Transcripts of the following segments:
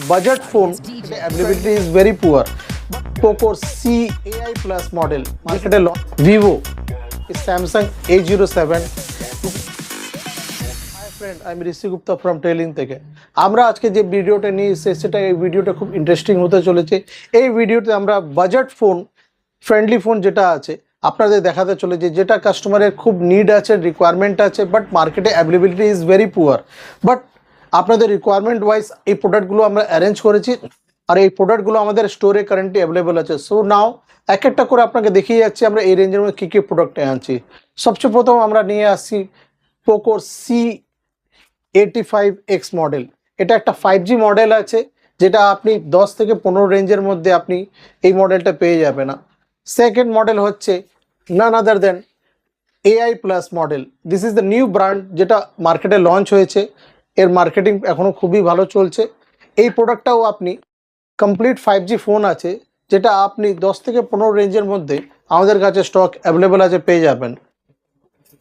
budget phone, the availability is very poor. Poco C AI Plus model, marketed launch. Vivo is Samsung A07. Hi friend, I'm Rishi Gupta from Trailing থেকে আমরা আজকে যে ভিডিওটা নিয়ে এসেছি সেটা এই ভিডিওটা খুব ইন্টারেস্টিং হতে চলেছে। এই ভিডিওতে আমরা বাজেট ফোন, ফ্রেন্ডলি ফোন যেটা আছে আপনাদের দেখাতে চলেছে, যেটা কাস্টমারের খুব নিড আছে, রিকোয়ারমেন্ট আছে, বাট মার্কেটে availability is very poor. But আপনাদের রিকোয়ারমেন্ট ওয়াইজ এই প্রোডাক্টগুলো আমরা অ্যারেঞ্জ করেছি, আর এই প্রোডাক্টগুলো আমাদের স্টোরে কারেন্টলি অ্যাভেলেবল আছে। সো নাও এক একটা করে আপনাকে দেখিয়ে যাচ্ছি আমরা এই রেঞ্জের মধ্যে কী কী প্রোডাক্ট আনছি। সবচেয়ে প্রথম আমরা নিয়ে আসছি পোকো C85X মডেল। এটা একটা 5G মডেল আছে, যেটা আপনি 10 থেকে 15 রেঞ্জের মধ্যে আপনি এই মডেলটা পেয়ে যাবে না। সেকেন্ড মডেল হচ্ছে নান আদার দেন AI plus model. This is the new brand, যেটা মার্কেটে লঞ্চ হয়েছে। এর মার্কেটিং এখনও খুবই ভালো চলছে। এই প্রোডাক্টটাও আপনি কমপ্লিট 5G ফোন আছে, যেটা আপনি 10 থেকে 15 রেঞ্জের মধ্যে আমাদের কাছে স্টক অ্যাভেলেবেল আছে, পেয়ে যাবেন।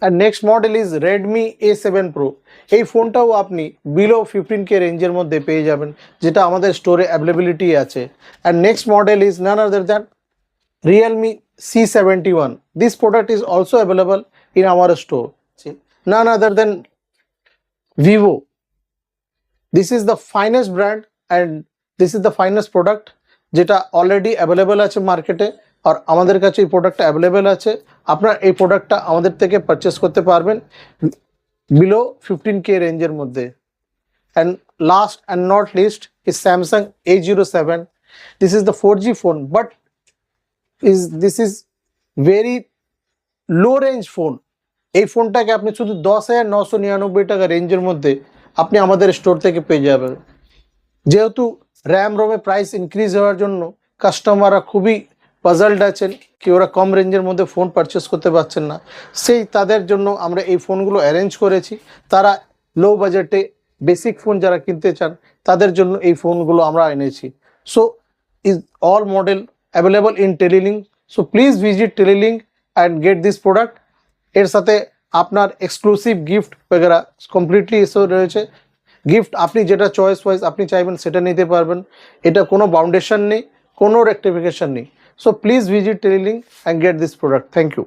আর next model is Redmi A7 Pro। এই ফোনটাও আপনি বিলো 15K রেঞ্জের মধ্যে পেয়ে যাবেন, যেটা আমাদের স্টোরে অ্যাভেলেবিলিটি আছে। আর next model is none other than Realme C71. This product is also available in our store. None other than Vivo. This is the finest brand and this is the finest product, যেটা already available আছে মার্কেটে, আর আমাদের কাছে এই প্রোডাক্টটা available আছে। আপনারা এই প্রোডাক্টটা আমাদের থেকে পারচেস করতে পারবেন বিলো 15K রেঞ্জের মধ্যে। And last and not list is Samsung A07. This is the 4G phone, but this is very low range phone. এই ফোনটাকে আপনি শুধু 10,999 টাকা রেঞ্জের মধ্যে আপনি আমাদের স্টোর থেকে পেয়ে যাবেন। যেহেতু র্যাম রোমের প্রাইস ইনক্রিজ হওয়ার জন্য কাস্টমাররা খুবই পাজলড আছেন কি ওরা কম রেঞ্জের মধ্যে ফোন পারচেস করতে পারছেন না, সেই তাদের জন্য আমরা এই ফোনগুলো অ্যারেঞ্জ করেছি। তারা লো বাজেটে বেসিক ফোন যারা কিনতে চান তাদের জন্য এই ফোনগুলো আমরা এনেছি। So is all model available in Telelink, so please visit Telelink and get this product। এর সাথে আপনার এক্সক্লুসিভ গিফট वगैरह কমপ্লিটলি এসে রয়েছে। গিফট আপনি যেটা চয়েস ওয়াইজ আপনি চাইবেন সেটা নিতে পারবেন। এটা কোনো বাউন্ডেশন নেই, কোনো রেক্টিফিকেশন নেই। So please visit Telelink and get this product. Thank you.